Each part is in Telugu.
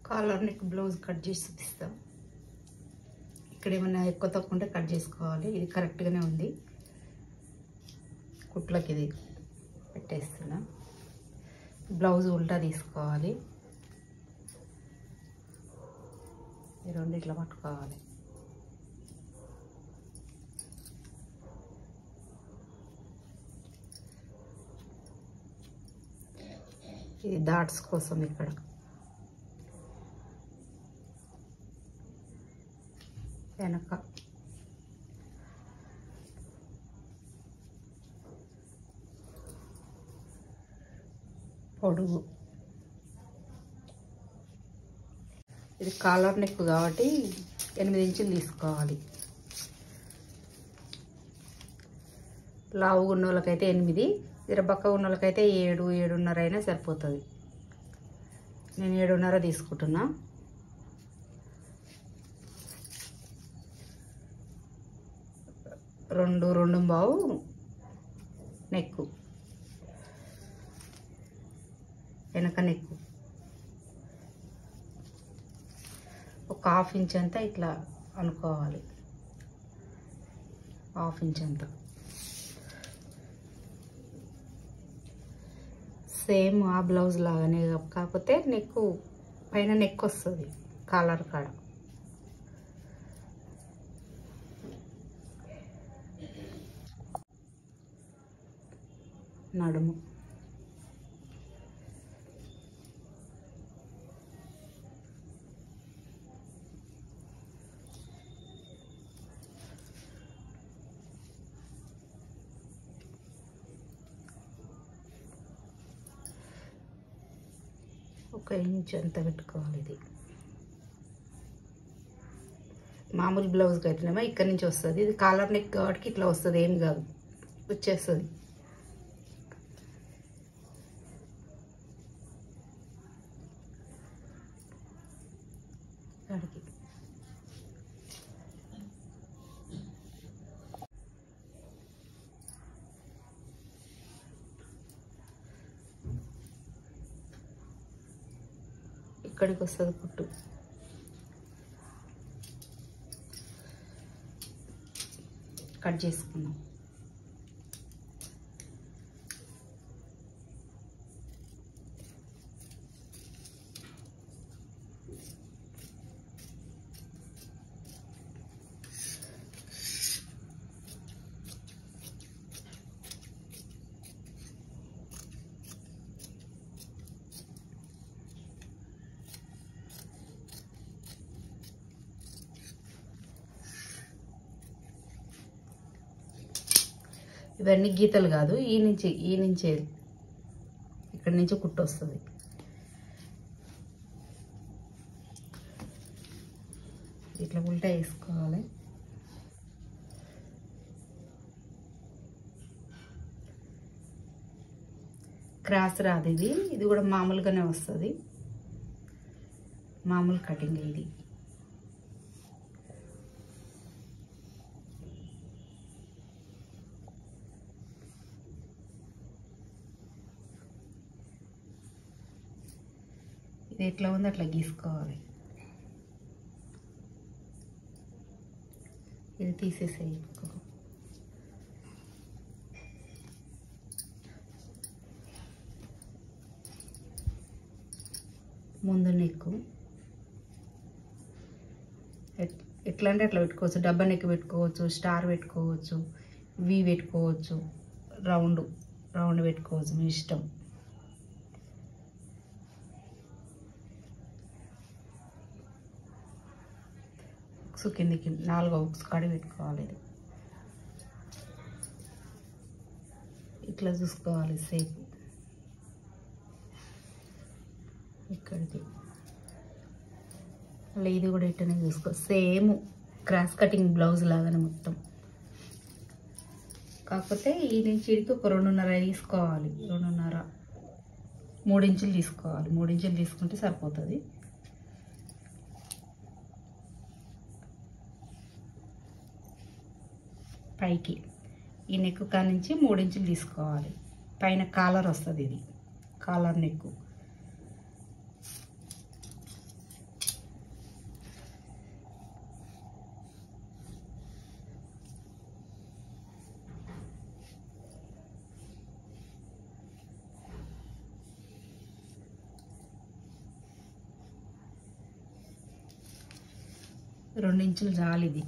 కాలర్ నెక్ బ్లౌజ్ కట్ చేసి చూపిస్తాం. ఇక్కడ ఏమైనా ఎక్కువ తక్కువ ఉంటే కట్ చేసుకోవాలి. ఇది కరెక్ట్గానే ఉంది. కుట్లకి ఇది పెట్టేస్తున్నా. బ్లౌజ్ ఉల్టా తీసుకోవాలి. ఈ రెండు ఇట్లా పట్టుకోవాలి. ఇది డాట్స్ కోసం ఇక్కడ వెనక పొడుగు. ఇది కాలర్ నెక్ కాబట్టి 8 ఇంచులు తీసుకోవాలి. లావుగా ఉన్న వాళ్ళకైతే 8, ఇరబక్క ఉన్న వాళ్ళకైతే 7, 7.5 అయినా సరిపోతుంది. నేను 7.5 తీసుకుంటున్నా. రెండు బావు నెక్కు, వెనక నెక్కు ఒక 1/2 ఇంచ్ అంతా ఇట్లా అనుకోవాలి. 1/2 ఇంచ్ అంతా సేమ్ ఆ బ్లౌజ్ లాగానే, కాకపోతే నెక్కు పైన నెక్ వస్తుంది కాలర్ కాడ. నడుము ఒక ఇంచ్ అంత పెట్టుకోవాలి. ఇది మామూలు బ్లౌజ్కి అయితేనేమో ఇక్కడ నుంచి వస్తుంది. ఇది కాలర్ నెక్ కాబట్టి ఇట్లా వస్తుంది, ఏం కాదు, వచ్చేస్తుంది. అడిగి ఇక్కడికి వస్తుంది కుట్టు. కట్ చేసుకుందాం. ఇవన్నీ గీతలు కాదు, ఈ నుంచే ఇక్కడి నుంచి కుట్టు వస్తుంది. ఇట్లా ఉల్టా వేసుకోవాలి. క్రాస్ రాదు. ఇది కూడా మామూలుగానే వస్తుంది, మామూలు కటింగ్. ఇది ఇది ఎట్లా ఉంది అట్లా గీసుకోవాలి. ఇది తీసేసేయి. ముందు నెక్కు ఎట్లా అంటే అట్లా పెట్టుకోవచ్చు. డబ్బా నెక్ పెట్టుకోవచ్చు, స్టార్ పెట్టుకోవచ్చు, వి పెట్టుకోవచ్చు, రౌండ్ పెట్టుకోవచ్చు, మీ ఇష్టం. కిందికి 4 హుక్స్ కాడి పెట్టుకోవాలి. ఇది ఇట్లా చూసుకోవాలి. సేమ్ ఇక్కడికి అలా ఇది కూడా ఇట్టనే చూసుకో. సేమ్ క్రాస్ కటింగ్ బ్లౌజ్ లాగానే మొత్తం. కాకపోతే ఈ నుంచి ఇడికి ఒక 2.5 తీసుకోవాలి. 2.5, 3 ఇంచులు తీసుకోవాలి. 3 ఇంచులు తీసుకుంటే సరిపోతుంది. పైకి ఈ నెక్ కాడ నుంచి 3 ఇంచులు తీసుకోవాలి. పైన కాలర్ వస్తుంది. ఇది కాలర్ నెక్. 2 ఇంచులు చాలు ఇది.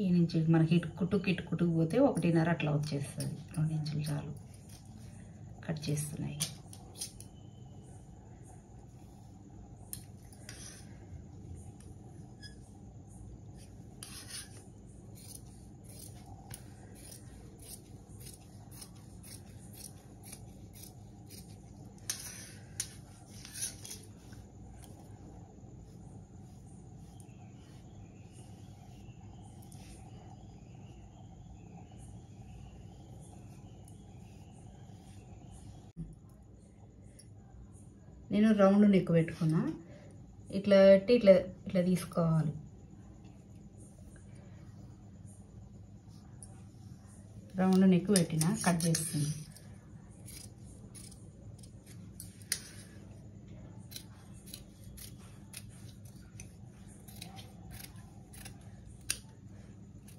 ఈ నుంచి మనకి ఇటుకుట్టుకు పోతే 1.5 అట్లా వచ్చేస్తుంది. 2 ఇంచులు చాలు. కట్ చేస్తున్నాయి. నేను రౌండ్ నెక్ పెట్టుకున్నా. ఇట్లా పెట్టి ఇట్లా ఇట్లా తీసుకోవాలి. రౌండ్ నెక్ పెట్టిన కట్ చేస్తుంది.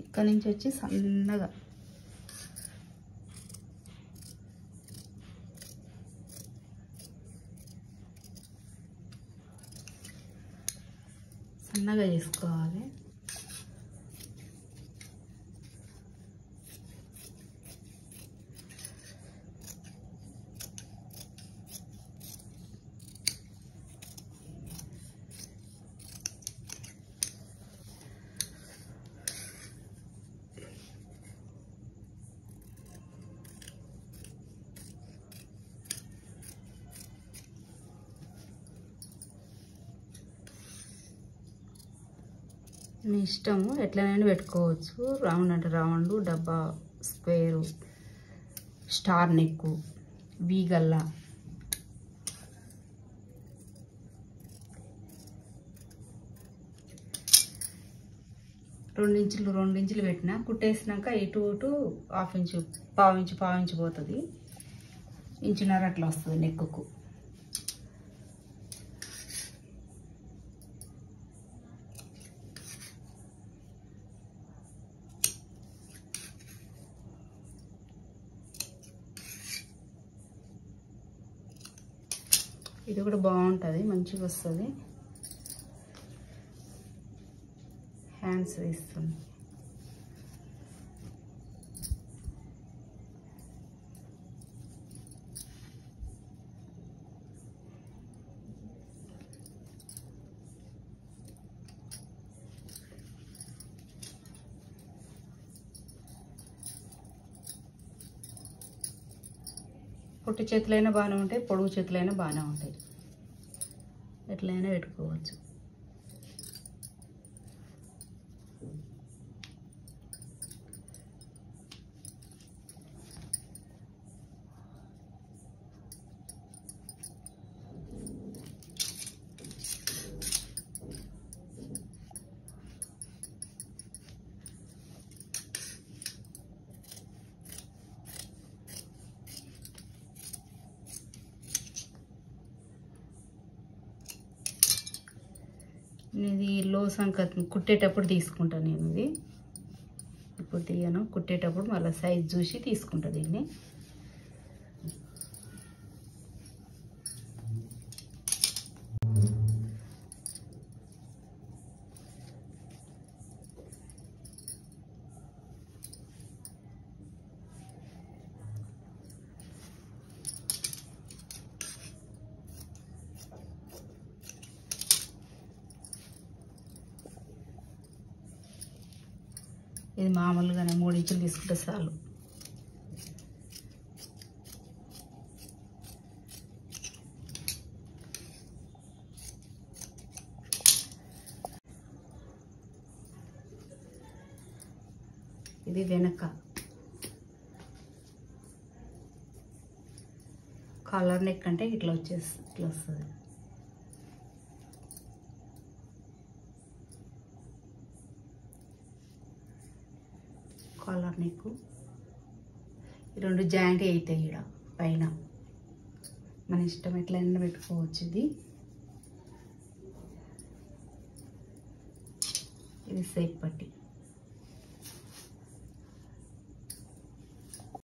ఇక్కడ నుంచి వచ్చి సన్నగా చేసుకోవాలి. మీ ఇష్టము, ఎట్లనైనా పెట్టుకోవచ్చు. రౌండ్ అంటే రౌండ్, డబ్బా, square, star neck, we Galla. రెండు ఇంచులు పెట్టిన కుట్టేసినాక ఇటు ½ ఇంచు, పావు ఇంచు పోతుంది. 1.5 ఇంచు అట్లా వస్తుంది నెక్కు. ఇది కూడా బాగుంటుంది, మంచిగా వస్తుంది. హ్యాండ్స్ వేస్తుంది. పొట్టి చేతులైనా బాగానే ఉంటాయి, పొడుగు చేతులైనా బాగానే ఉంటాయి. ఎట్లయినా పెట్టుకోవచ్చు. ఇది లో సంఖ్య కుట్టేటప్పుడు తీసుకుంటాను నేను. ఇది ఇప్పుడు తీయను, కుట్టేటప్పుడు మళ్ళీ సైజ్ చూసి తీసుకుంటా దీన్ని. ఇది మామూలుగానే 3 ఇంచులు తీసుకుంటే చాలు. ఇది వెనక కాలర్ నెక్ అంటే ఇట్లా వస్తుంది. Collar neck. ఈ 2 జాయింట్ అవుతాయి ఇక్కడ పైన. మన ఇష్టం ఎట్లయినా పెట్టుకోవచ్చు. ఇది సేప్ పట్టి.